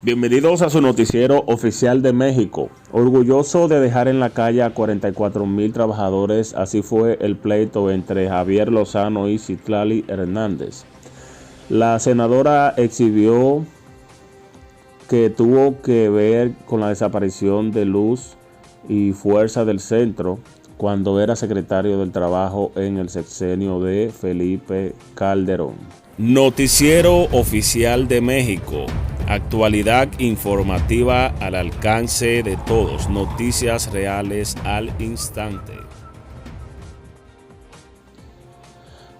Bienvenidos a su noticiero oficial de México. Orgulloso de dejar en la calle a 44,000 trabajadores, así fue el pleito entre Javier Lozano y Citlali Hernández. La senadora exhibió que tuvo que ver con la desaparición de Luz y Fuerza del Centro cuando era secretario del Trabajo en el sexenio de Felipe Calderón. Noticiero oficial de México. Actualidad informativa al alcance de todos. Noticias reales al instante.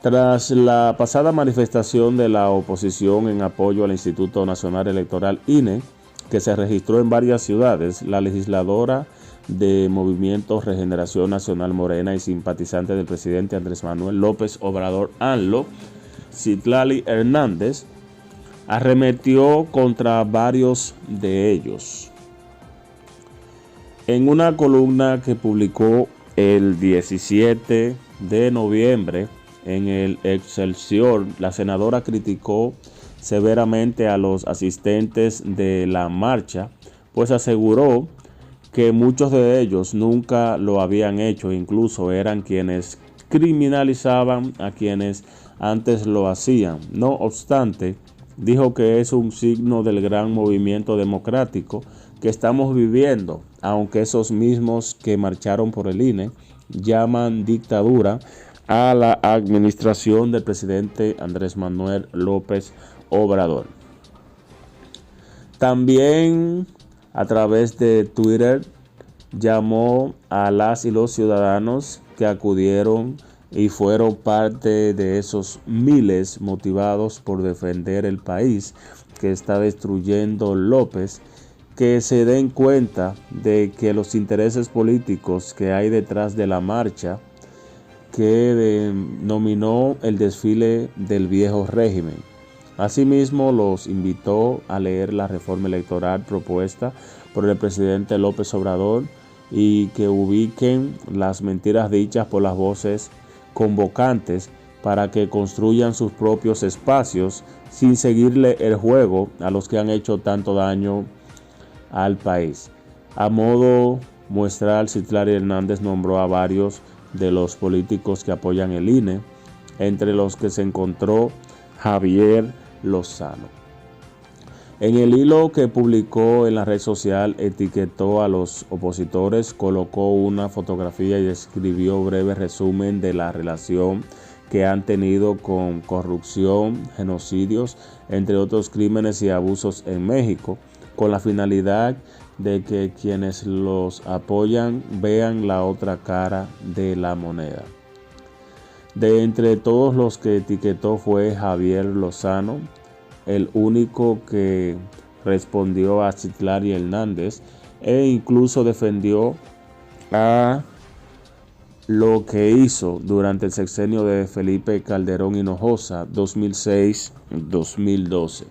Tras la pasada manifestación de la oposición en apoyo al Instituto Nacional Electoral INE, que se registró en varias ciudades, la legisladora de Movimiento Regeneración Nacional Morena y simpatizante del presidente Andrés Manuel López Obrador ANLO, Citlali Hernández, arremetió contra varios de ellos. En una columna que publicó el 17 de noviembre en el Excelsior, la senadora criticó severamente a los asistentes de la marcha, pues aseguró que muchos de ellos nunca lo habían hecho, incluso eran quienes criminalizaban a quienes antes lo hacían. No obstante, dijo que es un signo del gran movimiento democrático que estamos viviendo, aunque esos mismos que marcharon por el INE llaman dictadura a la administración del presidente Andrés Manuel López Obrador. También a través de Twitter llamó a las y los ciudadanos que acudieron y fueron parte de esos miles motivados por defender el país que está destruyendo López, que se den cuenta de que los intereses políticos que hay detrás de la marcha que denominó el desfile del viejo régimen. Asimismo, los invitó a leer la reforma electoral propuesta por el presidente López Obrador y que ubiquen las mentiras dichas por las voces convocantes para que construyan sus propios espacios sin seguirle el juego a los que han hecho tanto daño al país. A modo muestral, Citlali Hernández nombró a varios de los políticos que apoyan el INE, entre los que se encontró Javier Lozano. En el hilo que publicó en la red social, etiquetó a los opositores, colocó una fotografía y escribió breve resumen de la relación que han tenido con corrupción, genocidios, entre otros crímenes y abusos en México, con la finalidad de que quienes los apoyan vean la otra cara de la moneda. De entre todos los que etiquetó fue Javier Lozano, el único que respondió a Citlali Hernández e incluso defendió a lo que hizo durante el sexenio de Felipe Calderón Hinojosa 2006-2012.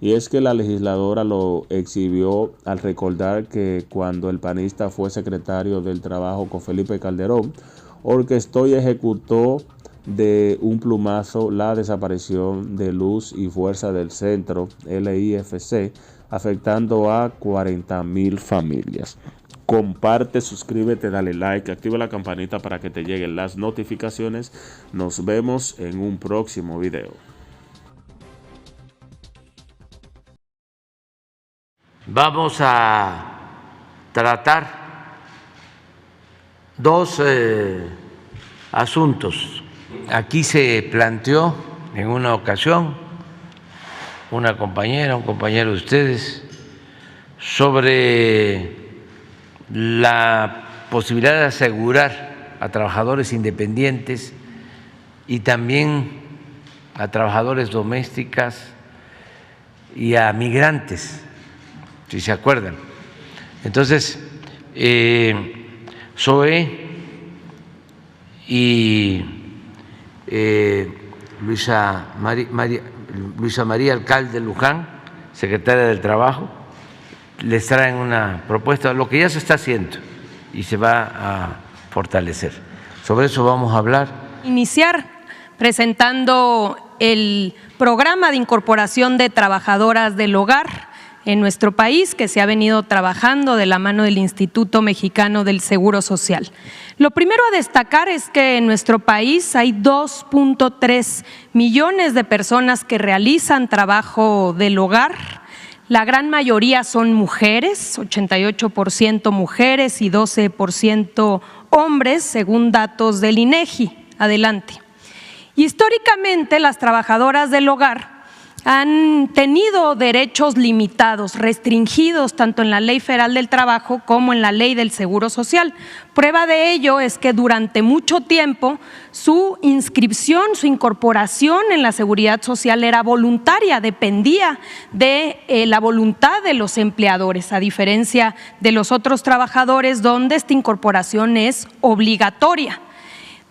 Y es que la legisladora lo exhibió al recordar que cuando el panista fue secretario del Trabajo con Felipe Calderón, orquestó y ejecutó de un plumazo la desaparición de Luz y Fuerza del Centro, LIFC, afectando a 40,000 familias. Comparte, suscríbete, dale like, activa la campanita para que te lleguen las notificaciones. Nos vemos en un próximo video. Vamos a tratar dos asuntos. Aquí se planteó en una ocasión una compañera, un compañero de ustedes, sobre la posibilidad de asegurar a trabajadores independientes y también a trabajadores domésticas y a migrantes, si se acuerdan. Entonces, Zoe y Luisa María Alcalde Luján, secretaria del Trabajo, les traen una propuesta, lo que ya se está haciendo y se va a fortalecer. Sobre eso vamos a hablar. Iniciar presentando el programa de incorporación de trabajadoras del hogar en nuestro país que se ha venido trabajando de la mano del Instituto Mexicano del Seguro Social. Lo primero a destacar es que en nuestro país hay 2.3 millones de personas que realizan trabajo del hogar. La gran mayoría son mujeres, 88% mujeres y 12% hombres, según datos del INEGI. Adelante. Históricamente, las trabajadoras del hogar han tenido derechos limitados, restringidos tanto en la Ley Federal del Trabajo como en la Ley del Seguro Social. Prueba de ello es que durante mucho tiempo su inscripción, su incorporación en la Seguridad Social era voluntaria, dependía de la voluntad de los empleadores, a diferencia de los otros trabajadores donde esta incorporación es obligatoria.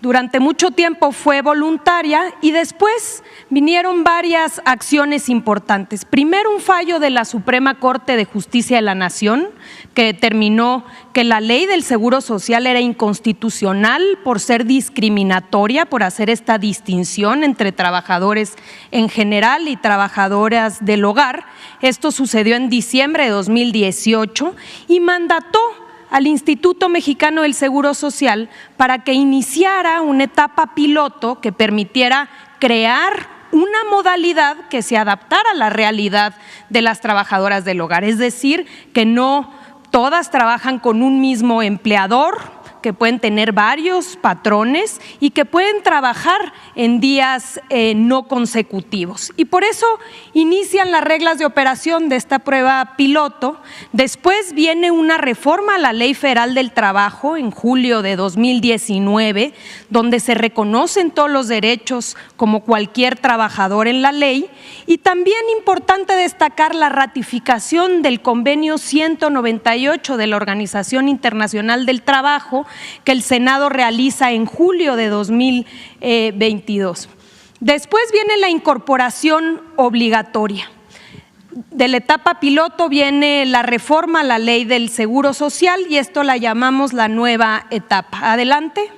Durante mucho tiempo fue voluntaria y después vinieron varias acciones importantes. Primero, un fallo de la Suprema Corte de Justicia de la Nación que determinó que la ley del Seguro Social era inconstitucional por ser discriminatoria, por hacer esta distinción entre trabajadores en general y trabajadoras del hogar. Esto sucedió en diciembre de 2018 y mandató al Instituto Mexicano del Seguro Social para que iniciara una etapa piloto que permitiera crear una modalidad que se adaptara a la realidad de las trabajadoras del hogar, es decir, que no todas trabajan con un mismo empleador, que pueden tener varios patrones y que pueden trabajar en días no consecutivos. Y por eso inician las reglas de operación de esta prueba piloto. Después viene una reforma a la Ley Federal del Trabajo en julio de 2019, donde se reconocen todos los derechos como cualquier trabajador en la ley. Y también importante destacar la ratificación del convenio 198 de la Organización Internacional del Trabajo, que el Senado realiza en julio de 2022. Después viene la incorporación obligatoria. De la etapa piloto viene la reforma a la Ley del Seguro Social y esto la llamamos la nueva etapa. Adelante.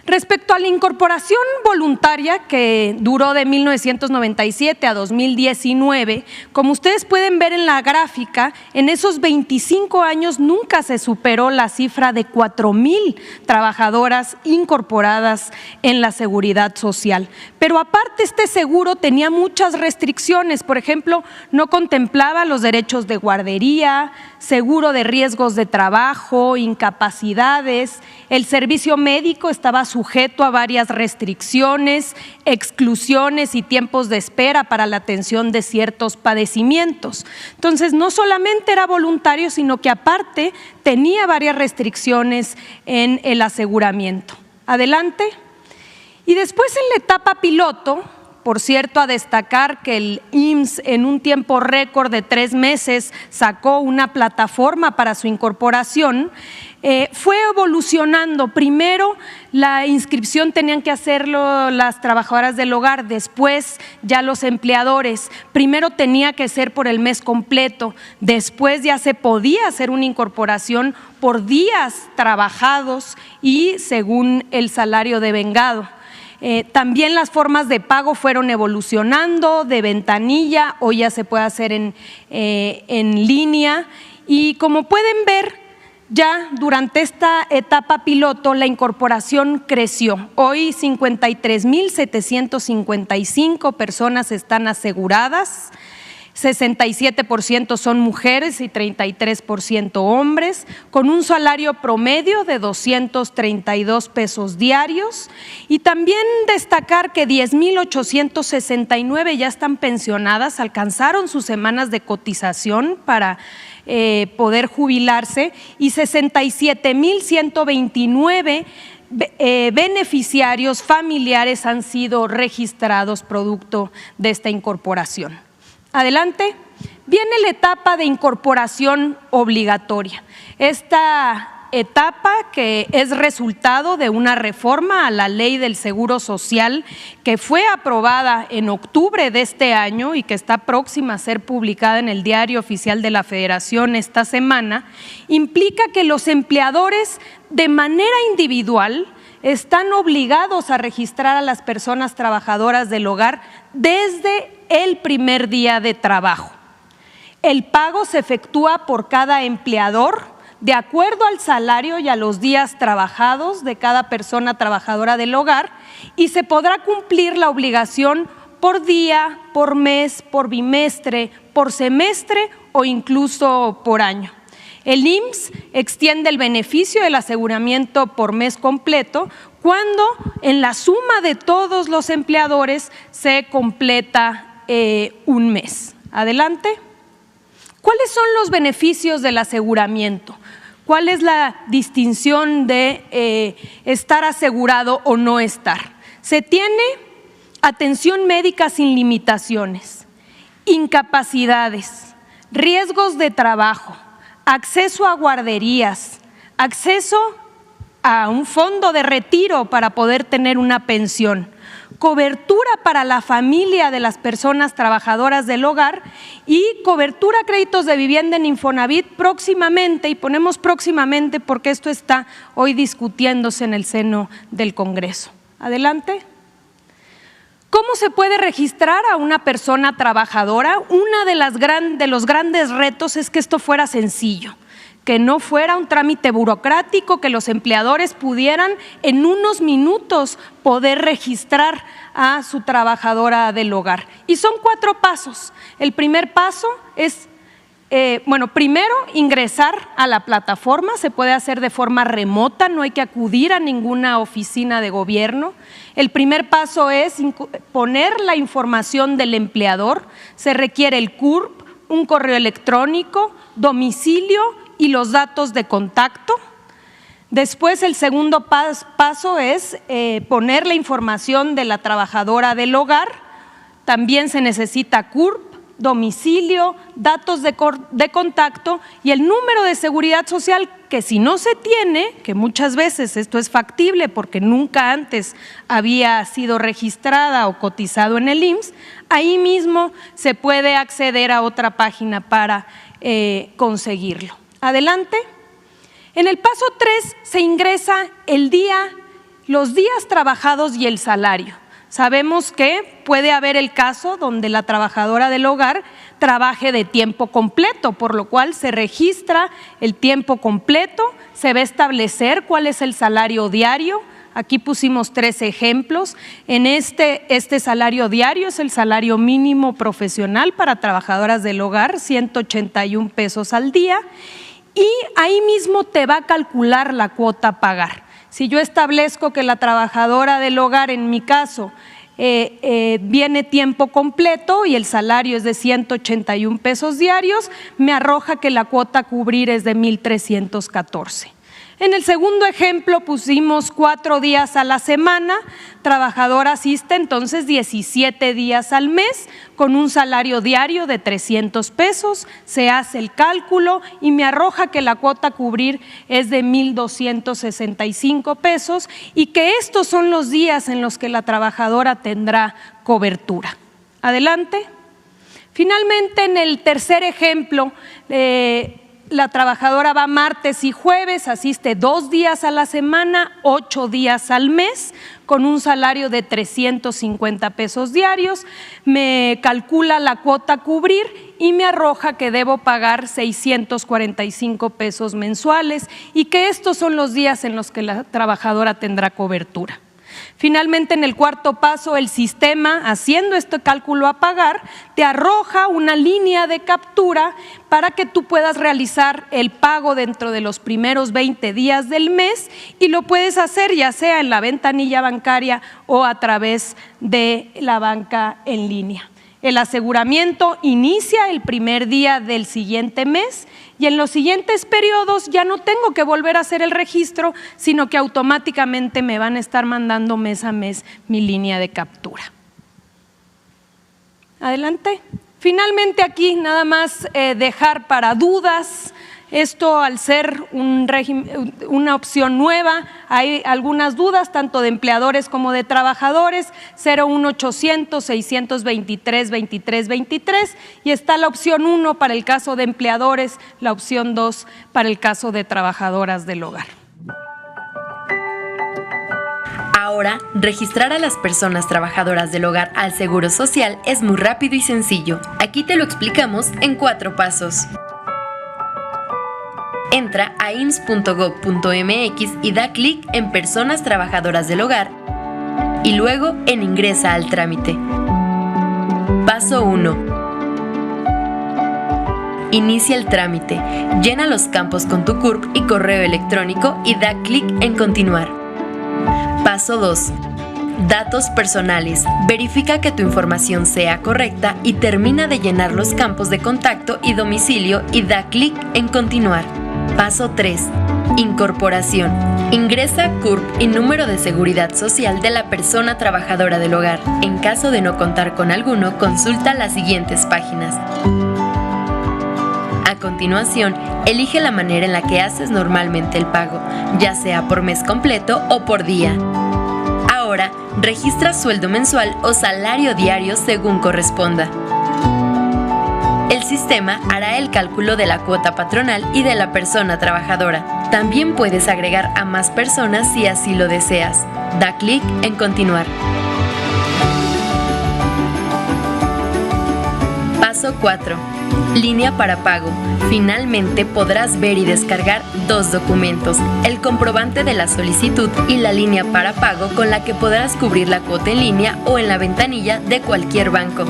Respecto a la incorporación voluntaria que duró de 1997 a 2019, como ustedes pueden ver en la gráfica, en esos 25 años nunca se superó la cifra de 4,000 trabajadoras incorporadas en la Seguridad Social. Pero aparte este seguro tenía muchas restricciones, por ejemplo, no contemplaba los derechos de guardería, seguro de riesgos de trabajo, incapacidades, el servicio médico estaba sujeto a varias restricciones, exclusiones y tiempos de espera para la atención de ciertos padecimientos. Entonces, no solamente era voluntario, sino que aparte tenía varias restricciones en el aseguramiento. Adelante. Y después en la etapa piloto, por cierto, a destacar que el IMSS en un tiempo récord de 3 meses sacó una plataforma para su incorporación, fue evolucionando. Primero, la inscripción tenían que hacerlo las trabajadoras del hogar, después ya los empleadores. Primero tenía que ser por el mes completo, después ya se podía hacer una incorporación por días trabajados y según el salario devengado. También las formas de pago fueron evolucionando de ventanilla, hoy ya se puede hacer en línea y como pueden ver, ya durante esta etapa piloto la incorporación creció. Hoy 53,755 personas están aseguradas, 67% son mujeres y 33% hombres, con un salario promedio de 232 pesos diarios. Y también destacar que 10,869 ya están pensionadas, alcanzaron sus semanas de cotización para poder jubilarse y 67,129 beneficiarios familiares han sido registrados producto de esta incorporación. Adelante. Viene la etapa de incorporación obligatoria. Esta etapa que es resultado de una reforma a la Ley del Seguro Social que fue aprobada en octubre de este año y que está próxima a ser publicada en el Diario Oficial de la Federación esta semana, implica que los empleadores de manera individual están obligados a registrar a las personas trabajadoras del hogar desde el primer día de trabajo. El pago se efectúa por cada empleador de acuerdo al salario y a los días trabajados de cada persona trabajadora del hogar y se podrá cumplir la obligación por día, por mes, por bimestre, por semestre o incluso por año. El IMSS extiende el beneficio del aseguramiento por mes completo cuando en la suma de todos los empleadores se completa un mes. Adelante. ¿Cuáles son los beneficios del aseguramiento? ¿Cuál es la distinción de estar asegurado o no estar? Se tiene atención médica sin limitaciones, incapacidades, riesgos de trabajo, acceso a guarderías, acceso a un fondo de retiro para poder tener una pensión, cobertura para la familia de las personas trabajadoras del hogar y cobertura a créditos de vivienda en Infonavit próximamente, y ponemos próximamente porque esto está hoy discutiéndose en el seno del Congreso. Adelante. ¿Cómo se puede registrar a una persona trabajadora? Uno de los grandes retos es que esto fuera sencillo, que no fuera un trámite burocrático, que los empleadores pudieran en unos minutos poder registrar a su trabajadora del hogar. Y son 4 pasos. El primer paso es, primero ingresar a la plataforma, se puede hacer de forma remota, no hay que acudir a ninguna oficina de gobierno. El primer paso es poner la información del empleador, se requiere el CURP, un correo electrónico, domicilio y los datos de contacto. Después el segundo paso es poner la información de la trabajadora del hogar, también se necesita CURP, domicilio, datos de contacto y el número de seguridad social, que si no se tiene, que muchas veces esto es factible porque nunca antes había sido registrada o cotizado en el IMSS, ahí mismo se puede acceder a otra página para conseguirlo. Adelante. En el paso 3 se ingresa los días trabajados y el salario. Sabemos que puede haber el caso donde la trabajadora del hogar trabaje de tiempo completo, por lo cual se registra el tiempo completo, se va a establecer cuál es el salario diario. Aquí pusimos 3 ejemplos. En este salario diario es el salario mínimo profesional para trabajadoras del hogar, 181 pesos al día, y ahí mismo te va a calcular la cuota a pagar. Si yo establezco que la trabajadora del hogar, en mi caso, viene tiempo completo y el salario es de 181 pesos diarios, me arroja que la cuota a cubrir es de 1,314. En el segundo ejemplo pusimos 4 días a la semana, trabajadora asiste entonces 17 días al mes con un salario diario de 300 pesos, se hace el cálculo y me arroja que la cuota a cubrir es de 1,265 pesos y que estos son los días en los que la trabajadora tendrá cobertura. Adelante. Finalmente, en el tercer ejemplo, la trabajadora va martes y jueves, asiste 2 días a la semana, 8 días al mes, con un salario de 350 pesos diarios, me calcula la cuota a cubrir y me arroja que debo pagar 645 pesos mensuales y que estos son los días en los que la trabajadora tendrá cobertura. Finalmente, en el cuarto paso, el sistema, haciendo este cálculo a pagar, te arroja una línea de captura para que tú puedas realizar el pago dentro de los primeros 20 días del mes y lo puedes hacer ya sea en la ventanilla bancaria o a través de la banca en línea. El aseguramiento inicia el primer día del siguiente mes y en los siguientes periodos ya no tengo que volver a hacer el registro, sino que automáticamente me van a estar mandando mes a mes mi línea de captura. Adelante. Finalmente aquí nada más dejar para dudas. Esto, al ser una opción nueva, hay algunas dudas tanto de empleadores como de trabajadores. 01800 623 23 23 y está la opción 1 para el caso de empleadores, la opción 2 para el caso de trabajadoras del hogar. Ahora Ahora, registrar a las personas trabajadoras del hogar al Seguro Social es muy rápido y sencillo. Aquí te lo explicamos en 4 pasos. Entra a ins.gov.mx y da clic en Personas Trabajadoras del Hogar y luego en Ingresa al trámite. Paso 1. Inicia el trámite. Llena los campos con tu CURP y correo electrónico y da clic en Continuar. Paso 2. Datos personales. Verifica que tu información sea correcta y termina de llenar los campos de contacto y domicilio y da clic en Continuar. Paso 3. Incorporación. Ingresa CURP y número de seguridad social de la persona trabajadora del hogar. En caso de no contar con alguno, consulta las siguientes páginas. A continuación, elige la manera en la que haces normalmente el pago, ya sea por mes completo o por día. Ahora, registra sueldo mensual o salario diario según corresponda. El sistema hará el cálculo de la cuota patronal y de la persona trabajadora. También puedes agregar a más personas si así lo deseas. Da clic en Continuar. Paso 4. Línea para pago. Finalmente podrás ver y descargar 2 documentos, el comprobante de la solicitud y la línea para pago con la que podrás cubrir la cuota en línea o en la ventanilla de cualquier banco.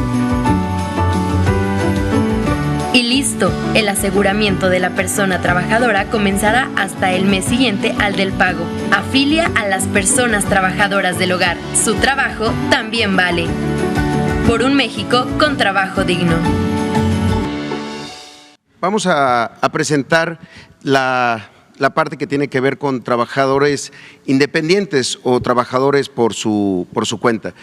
Y listo, el aseguramiento de la persona trabajadora comenzará hasta el mes siguiente al del pago. Afilia a las personas trabajadoras del hogar. Su trabajo también vale. Por un México con trabajo digno. Vamos a presentar la parte que tiene que ver con trabajadores independientes o trabajadores por su cuenta.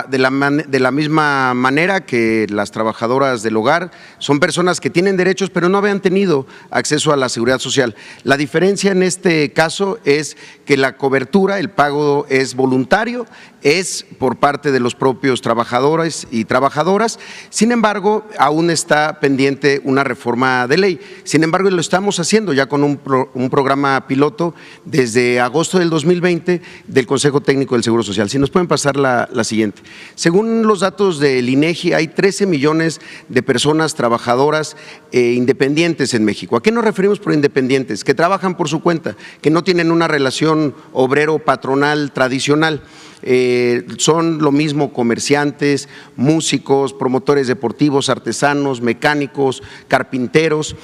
De la misma manera que las trabajadoras del hogar son personas que tienen derechos pero no habían tenido acceso a la seguridad social. La diferencia en este caso es que la cobertura, el pago es voluntario, es por parte de los propios trabajadores y trabajadoras. Sin embargo, aún está pendiente una reforma de ley. Sin embargo, lo estamos haciendo ya con un programa piloto desde agosto del 2020 del Consejo Técnico del Seguro Social. Si nos pueden pasar la siguiente. Según los datos del INEGI, hay 13 millones de personas trabajadoras independientes en México. ¿A qué nos referimos por independientes? Que trabajan por su cuenta, que no tienen una relación obrero-patronal tradicional. Son lo mismo comerciantes, músicos, promotores deportivos, artesanos, mecánicos, carpinteros,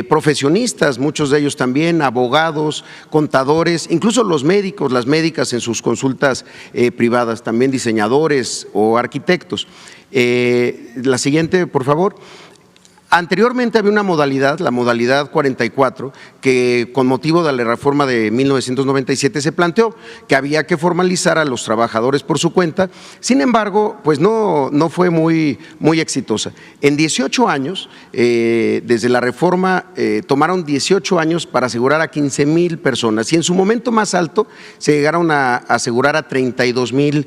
profesionistas, muchos de ellos también, abogados, contadores, incluso los médicos, las médicas en sus consultas privadas, también diseñadores o arquitectos. La siguiente, por favor. Anteriormente había una modalidad, la modalidad 44, que con motivo de la reforma de 1997 se planteó que había que formalizar a los trabajadores por su cuenta. Sin embargo, pues no fue muy exitosa. En 18 años, desde la reforma, tomaron 18 años para asegurar a 15,000 personas y en su momento más alto se llegaron a asegurar a 32,000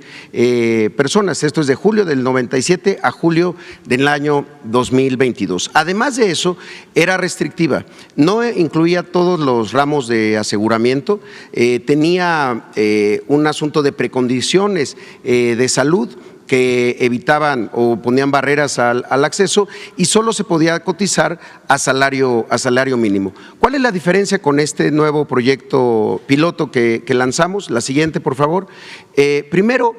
personas. Esto es de julio del 97 a julio del año 2022. Además de eso, era restrictiva, no incluía todos los ramos de aseguramiento, tenía un asunto de precondiciones de salud que evitaban o ponían barreras al acceso y solo se podía cotizar a salario mínimo. ¿Cuál es la diferencia con este nuevo proyecto piloto que lanzamos? La siguiente, por favor. Primero,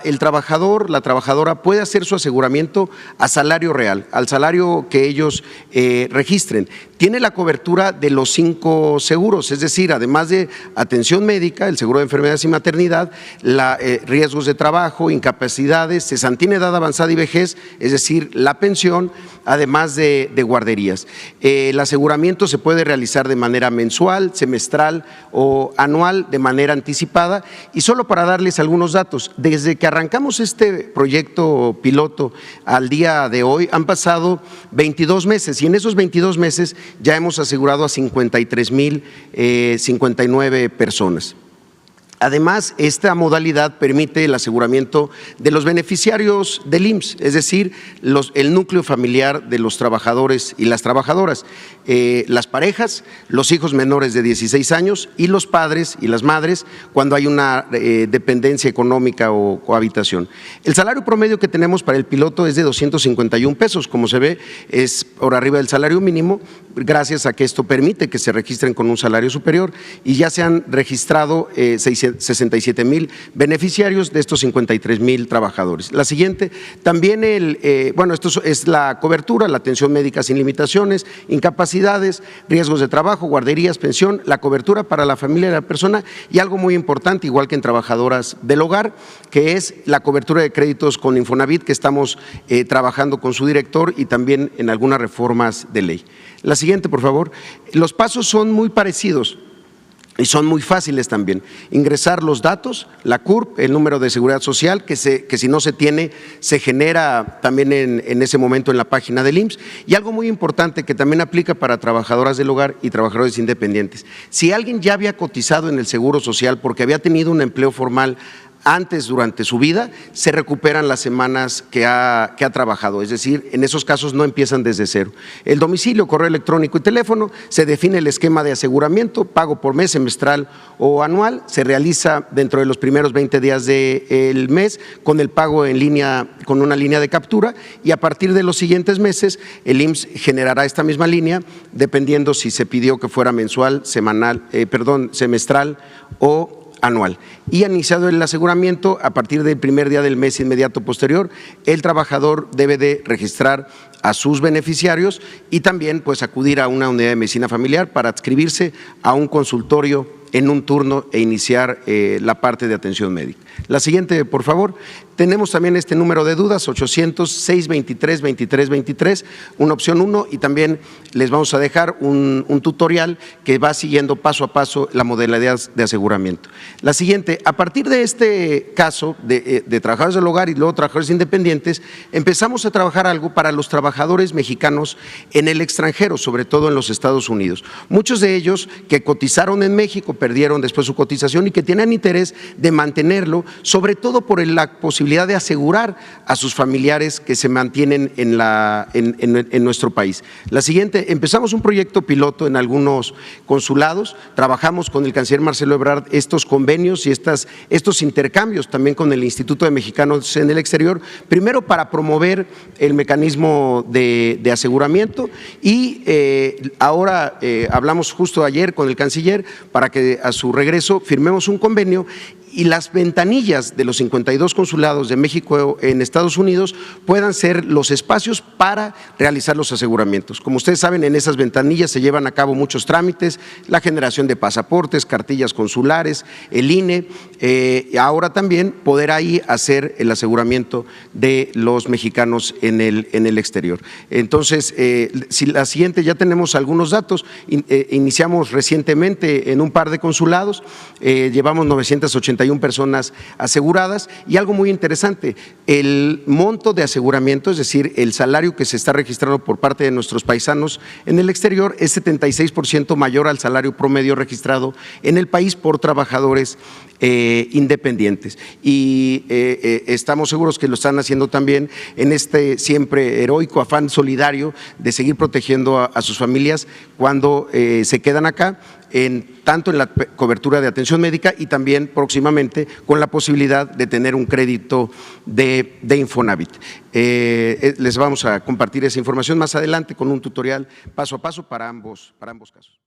el trabajador, la trabajadora puede hacer su aseguramiento a salario real, al salario que ellos registren. Tiene la cobertura de los 5 seguros, es decir, además de atención médica, el seguro de enfermedades y maternidad, riesgos de trabajo, incapacidades, cesantía, edad avanzada y vejez, es decir, la pensión, además de guarderías. El aseguramiento se puede realizar de manera mensual, semestral o anual, de manera anticipada. Y solo para darles algunos datos, desde que arrancamos este proyecto piloto al día de hoy han pasado 22 meses y en esos 22 meses ya hemos asegurado a 53,059 personas. Además, esta modalidad permite el aseguramiento de los beneficiarios del IMSS, es decir, el núcleo familiar de los trabajadores y las trabajadoras, las parejas, los hijos menores de 16 años y los padres y las madres cuando hay una dependencia económica o cohabitación. El salario promedio que tenemos para el piloto es de 251 pesos, como se ve, es por arriba del salario mínimo, gracias a que esto permite que se registren con un salario superior y ya se han registrado 67,000 beneficiarios de estos 53,000 trabajadores. La siguiente, también esto es la cobertura, la atención médica sin limitaciones, incapacidades, riesgos de trabajo, guarderías, pensión, la cobertura para la familia de la persona y algo muy importante, igual que en trabajadoras del hogar, que es la cobertura de créditos con Infonavit, que estamos trabajando con su director y también en algunas reformas de ley. La siguiente, por favor. Los pasos son muy parecidos y son muy fáciles también. Ingresar los datos, la CURP, el número de seguridad social, que si no se tiene, se genera también en ese momento en la página del IMSS. Y algo muy importante que también aplica para trabajadoras del hogar y trabajadores independientes. Si alguien ya había cotizado en el Seguro Social porque había tenido un empleo formal antes, durante su vida, se recuperan las semanas que ha trabajado, es decir, en esos casos no empiezan desde cero. El domicilio, correo electrónico y teléfono, se define el esquema de aseguramiento, pago por mes, semestral o anual, se realiza dentro de los primeros 20 días del mes con el pago en línea, con una línea de captura y a partir de los siguientes meses el IMSS generará esta misma línea dependiendo si se pidió que fuera mensual, semestral o anual. Y iniciado el aseguramiento, a partir del primer día del mes inmediato posterior, el trabajador debe de registrar a sus beneficiarios y también pues acudir a una unidad de medicina familiar para adscribirse a un consultorio en un turno e iniciar la parte de atención médica. La siguiente, por favor. Tenemos también este número de dudas, 800-623-2323, una opción 1 y también les vamos a dejar un tutorial que va siguiendo paso a paso la modalidad de aseguramiento. La siguiente, a partir de este caso de trabajadores del hogar y luego trabajadores independientes, empezamos a trabajar algo para los trabajadores mexicanos en el extranjero, sobre todo en los Estados Unidos. Muchos de ellos que cotizaron en México, perdieron después su cotización y que tienen interés de mantenerlo, sobre todo por la posibilidad de asegurar a sus familiares que se mantienen en nuestro país. La siguiente, empezamos un proyecto piloto en algunos consulados, trabajamos con el canciller Marcelo Ebrard estos convenios y estos intercambios también con el Instituto de Mexicanos en el Exterior, primero para promover el mecanismo de aseguramiento y ahora hablamos justo ayer con el canciller para que a su regreso firmemos un convenio y las ventanillas de los 52 consulados de México en Estados Unidos puedan ser los espacios para realizar los aseguramientos. Como ustedes saben, en esas ventanillas se llevan a cabo muchos trámites, la generación de pasaportes, cartillas consulares, el INE, ahora también poder ahí hacer el aseguramiento de los mexicanos en el exterior. Entonces, si la siguiente, ya tenemos algunos datos, iniciamos recientemente en un par de consulados, llevamos 981 personas aseguradas y algo muy interesante, el monto de aseguramiento, es decir, el salario que se está registrando por parte de nuestros paisanos en el exterior es 76% mayor al salario promedio registrado en el país por trabajadores independientes y estamos seguros que lo están haciendo también en este siempre heroico afán solidario de seguir protegiendo a sus familias cuando se quedan acá, tanto en la cobertura de atención médica y también próximamente con la posibilidad de tener un crédito de Infonavit. Les vamos a compartir esa información más adelante con un tutorial paso a paso para ambos casos.